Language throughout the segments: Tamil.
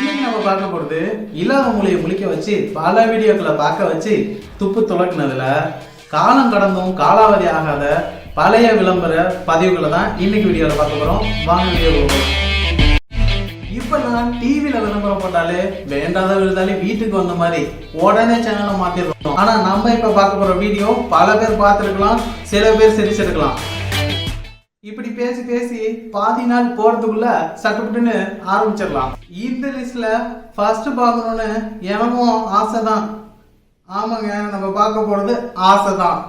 இன்னைக்கு நம்ம பார்க்க போறது இலவ மொழியை முழிக்க வச்சு பல வீடியோக்களை பார்க்க வச்சு துப்பு துளக்குனதுல காலம் கடந்தும் காலாவதி ஆகாத பழைய விளம்பர பதிவுகளை தான் இன்னைக்கு வீடியோவில் பார்க்க போறோம். வாங்க வீடியோ. இப்ப நான் டிவியில விளம்பரம் போட்டாலே வேண்டாத விழுந்தாலே வீட்டுக்கு வந்த மாதிரி உடனே சேனலை மாத்திடுறோம். ஆனா நம்ம இப்ப பார்க்க போற வீடியோ பல பேர் பார்த்துருக்கலாம், சில பேர் சிரிச்சிருக்கலாம். இப்படி பேசி பேசி பாதி நாள் போறதுக்குள்ள சட்டுப்பட்டுன்னு ஆரம்பிச்சிடலாம். இந்த லிஸ்ட்ல ஃபர்ஸ்ட் பார்க்கணும்னு எனக்கும் ஆசைதான். ஆமாங்க, நம்ம பார்க்க போறது ஆசைதான்.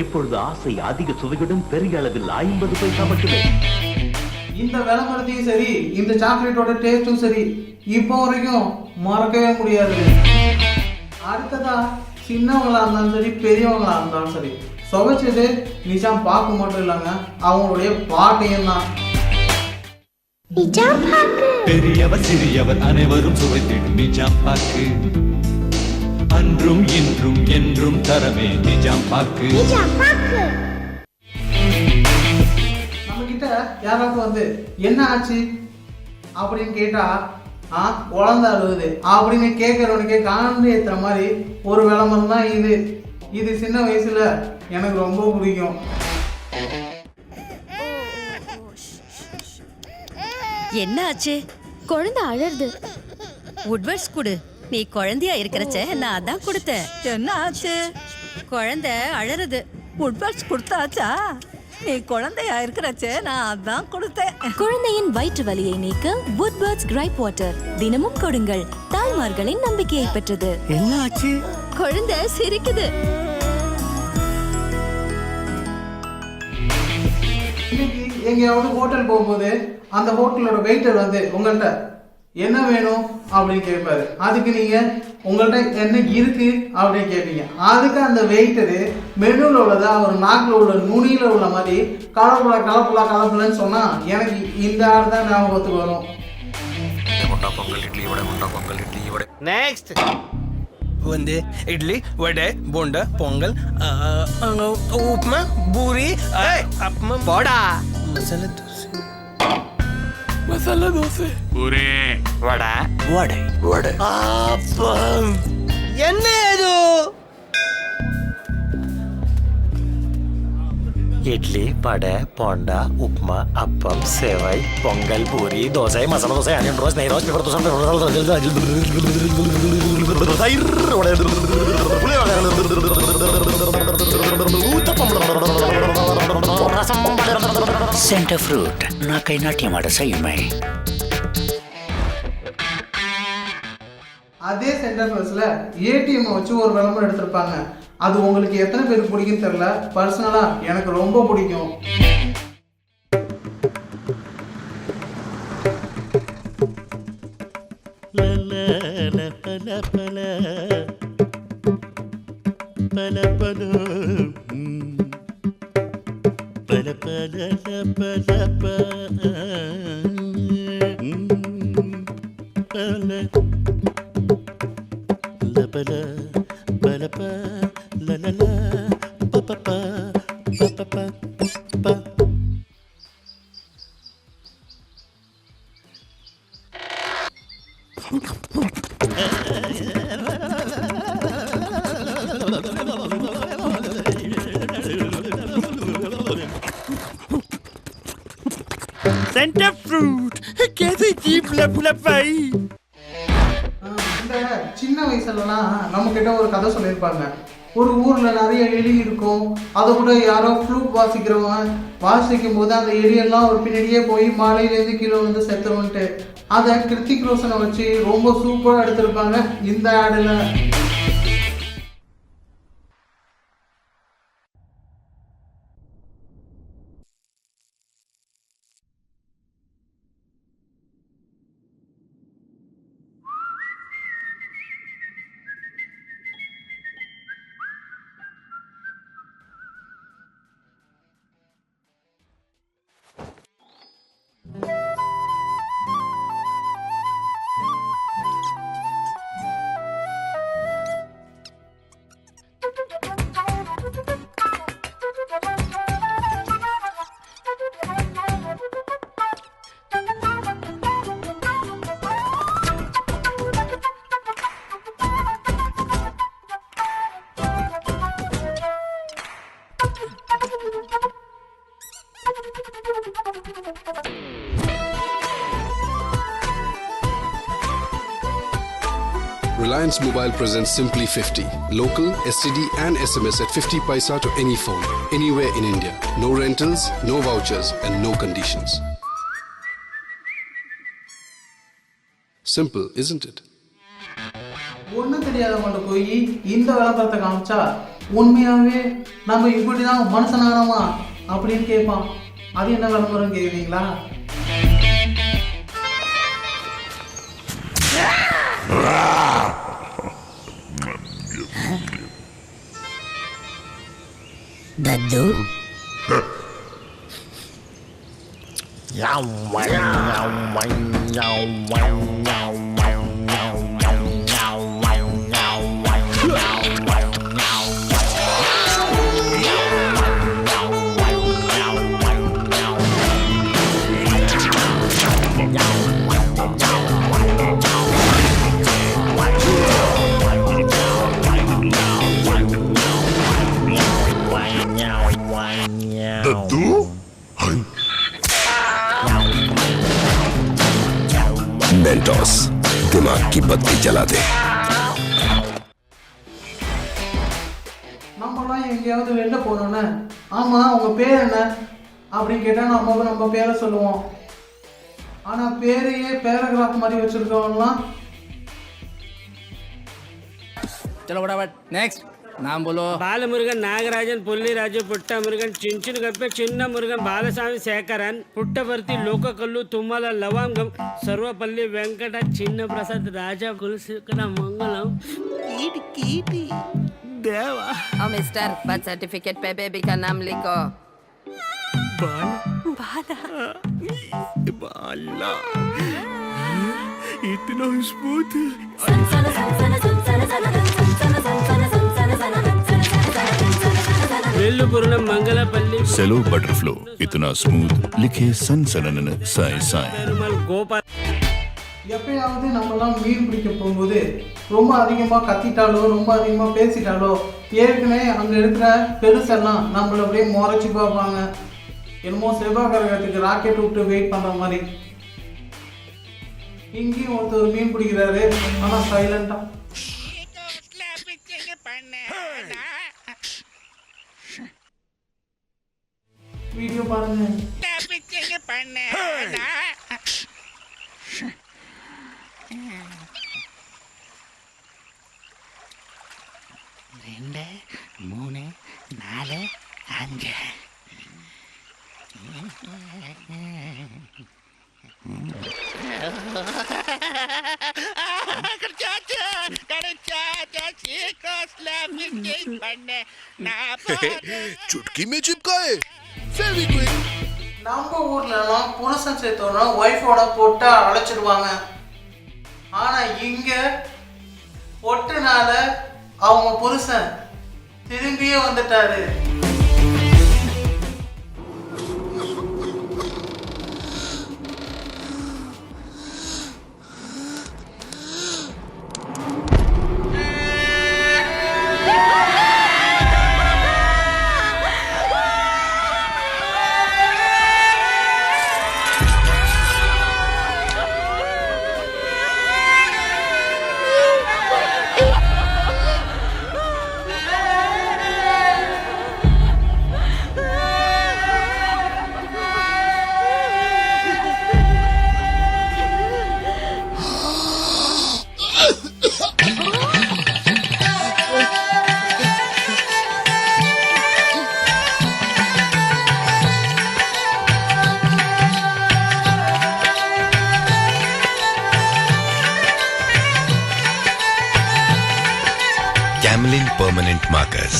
இப்பொழுது ஆசை அதிக சுவையுடன் பெரிய அளவில் 50 பைசா மட்டுமே. இந்த விளம்பரத்தையும் சரி, இந்த சாக்லேட்டோட டேஸ்டும் சரி, இப்போ வரைக்கும் மறக்கவே முடியாது. அடுத்ததா சின்னவங்களா இருந்தாலும் சரி, பெரியவங்களா இருந்தாலும் சரி, சுவைச்சது நிஜாம் பாக்கு மட்டும் இல்லைங்க, அவங்களுடைய பாட்டையும் தான். பெரியவர் சிறியவர் அனைவரும் சுவைத்திடும் நிஜாம் பாக்கு, அன்றும் இன்றும் என்றும் தரவே நிஜாம் பாக்கு. நம்ம கிட்ட யாராவது வந்து என்ன ஆச்சு அப்படின்னு கேட்டா குழந்தை அழுகுது அப்படின்னு கேட்கறவனுக்கே காண்டு ஏத்துற மாதிரி ஒரு விளம்பரம் தான் இது. இது சின்ன வயசுல எனக்கு ரொம்ப பிடிக்கும். என்ன ஆச்சு? குழந்தை அழறது. உட்வர்ட்ஸ் குடு. நீ குழந்தையா இருக்கிறச்ச நான் அதான் கொடுத்தேன். என்ன ஆச்சு? குழந்தை அழறது. உட்வர்ட்ஸ் கொடுத்தாச்சா? நீ குழந்தையா இருக்கிறச்ச நான் அதான் கொடுத்தேன். குழந்தையின் வயிற்று வலியை நீக்க வுட்வர்ட்ஸ் கிரைப் வாட்டர் தினமும் கொடுங்கள். தாய்மார்களின் நம்பிக்கையை பெற்றது. என்ன ஆச்சு? குழந்தை சிரிக்குது. இன்னைக்கு எங்கேயாவது ஹோட்டல் போகும்போது அந்த ஹோட்டலோட வெயிட்டர் வந்து உங்கள்கிட்ட என்ன வேணும் அப்படின்னு கேட்பாரு. அதுக்கு நீங்க உங்கள்கிட்ட என்ன இருக்கு அப்படின்னு கேட்பீங்க. அதுக்கு அந்த வெயிட்டரு மெனுல உள்ளதா ஒரு நாக்கில் உள்ள நுனியில உள்ள மாதிரி கலப்புலன்னு சொன்னா எனக்கு இந்த ஆள் தான் ஞாபகத்துக்கு வரும். நெக்ஸ்ட் வந்து இட்லி, வடை, போண்டா, பொங்கல், உப்புமா, பூரி, அப்பமா, போடா, மசாலா தோசை, பூரி, வடை, வடை, வடை, அப்பம். என்ன இது? இட்லி, வடை, போண்டா, உப்புமா, அப்பம், சேவை, பொங்கல், பூரி, தோசை, மசாலா தோசை, ஆனியன் ரோஸ், நெய் rose, pepper dosa, centre fruit நாக்கை நாட்டியமாட செய்யுமே. அதே சென்டர் ஃப்ரெஷ்ல ஏடிஎம் வச்சு ஒரு விளம்பரம் எடுத்திருப்பாங்க. அது உங்களுக்கு எத்தனை பேருக்கு பிடிக்கும் தெரியல. பர்சனலா எனக்கு ரொம்ப பிடிக்கும். सेंटर फ्रूट कैसे जीप लपलपाई. இந்த சின்ன வயசுலலாம் நம்ம கிட்ட ஒரு கதை சொல்லியிருப்பாங்க. ஒரு ஊர்ல நிறைய எலி இருக்கும். அதை கூட யாரோ ஃப்ளூட் வாசிக்கிறவங்க வாசிக்கும் போது அந்த எலியெல்லாம் ஒரு பின்னாடியே போய் மாலையிலேருந்து கீழே வந்து செத்துருவன்ட்டு அதை கிருத்திக் ரோஷனை வச்சு ரொம்ப சூப்பராக எடுத்திருப்பாங்க இந்த ஆடுல. Reliance Mobile presents Simply 50. Local, STD and SMS at 50 paisa to any phone, anywhere in India. No rentals, no vouchers and no conditions. Simple, isn't it? ஒன்றும் தெரியாதவங்கள்ட்ட போய் இந்த விளம்பரத்தை காமிச்சா உண்மையாகவே நம்ம இப்படி தான் மனுஷனானோமா அப்படின்னு கேட்பான். அது என்ன விளம்பரம் கேட்குறீங்களா? தத்து Mentos, दिमाग की बत्ती जला दे. நம்மலாம் எங்கேயாவது வெளில போனோன்னே ஆமா உங்க பேர் என்ன அப்படின்னு கேட்டா நம்ம பேரை சொல்லுவோம். ஆனா பேரையே பேராகிராஃப் மாதிரி வச்சிருக்கவங்கலாம் चलो फटाफट नेक्स्ट नाम बोलो బాలమురుగన్ నాగరాజన్ పుల్లిరాజు పుట్టమురుగన్ చించును గప్ప చిన్న మురుగన్ బాలస్వామి శేఖరన్ పుట్టపర్తి లోకకల్లు తుమ్మల లవంగం సర్వపల్లి వెంకట చిన్న ప్రసాద్ రాజా కులశేఖర మంగళం కీటి కీటి దేవా मिस्टर बर्थ सर्टिफिकेट पे बेबी का नाम लिखो. బాలా इतना स्मूथ वेल्लुपुरम मंगलपल्ली सेलो बटरफ्लो इतना स्मूथ लिखे सनसनन साई साई पेरुमल गोपाल எப்பயாவது நம்மலாம் மீன் பிடிக்க போகும்போது ரொம்ப அதிகமாக கத்திட்டாலோ ரொம்ப அதிகமாக பேசிட்டாலோ ஏற்கனவே அங்கே இருக்கிற பெருசெல்லாம் நம்மளை அப்படியே முறைச்சி பார்ப்பாங்க. என்னமோ செவ்வாய் கிரகத்துக்கு ராக்கெட் விட்டு வெயிட் பண்ணுற மாதிரி. இங்கேயும் ஒருத்தர் மீன் பிடிக்கிறாரு, ஆனால் சைலண்டா. வீடியோ பாருங்க. ரெண்டு மூணு நாலு அஞ்சு चुटकी में चिपकाए फेविक्विक. நம்ம ஊர்லலாம் புருஷன் சேர்த்தோன்னா ஒய்ஃபோட பொட்டை அழைச்சிடுவாங்க. ஆனா இங்க பொட்டுனால அவங்க புருஷன் திரும்பியே வந்துட்டாரு. Camlin permanent markers.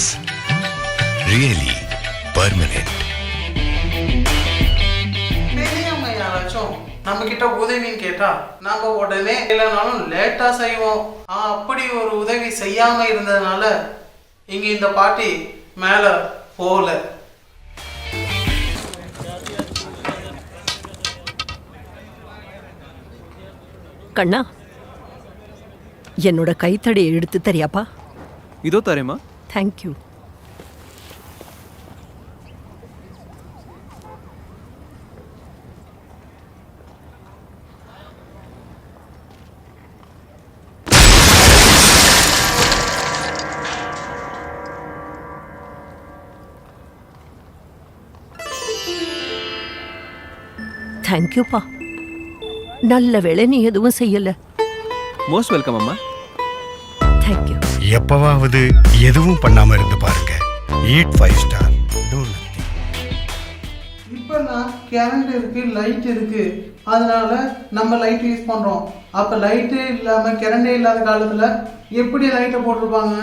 Really permanent. பெரியவங்க யாராச்சும் நம்ம கிட்ட உதவின்னு கேட்டா நம்ம உடனே இல்லைனாலும் லேட்டா செய்வோம். அப்படி ஒரு உதவி செய்யாம இருந்ததுனால இங்க இந்த பாட்டி மேல போகல. கண்ணா என்னோட கைத்தடியை எடுத்து தரியாப்பா? இதோ தரேம்மா. தேங்க்யூ. தேங்க்யூப்பா. நல்ல வேளை நீ எதுவும் செய்யல. மோஸ்ட் வெல்கம் அம்மா. தேங்க்யூ. எப்பவாவது எதுவும் பண்ணாம இருந்து பாருங்க. Eat 5 star. இப்பெல்லாம் கரண்ட் இருக்கு, லைட் இருக்கு, அதனால நம்ம லைட் யூஸ் பண்றோம். அப்ப லைட்டே இல்லாம கரண்டே இல்லாத காலத்துல எப்படி லைட்டை போட்டிருப்பாங்க?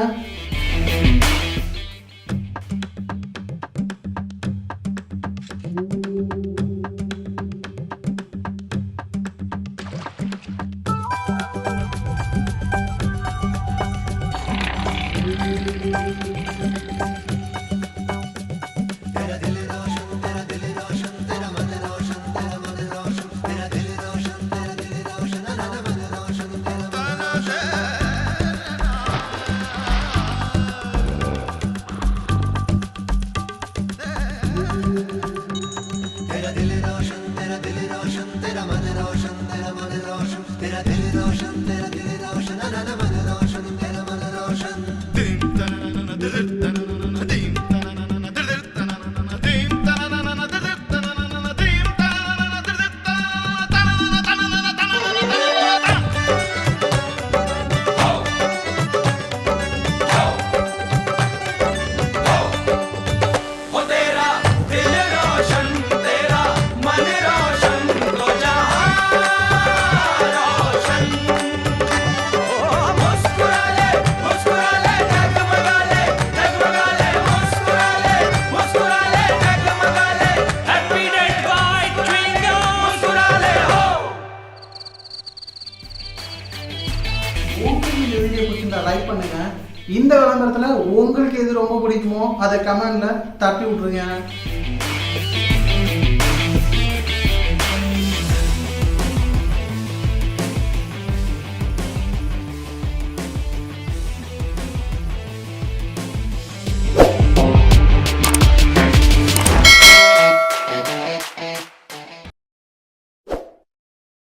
லைக் பண்ணுங்க. இந்த விளம்பரத்துல உங்களுக்கு எது ரொம்ப பிடிக்குமோ அதை கமெண்ட்ல தட்டி விட்டுருங்க.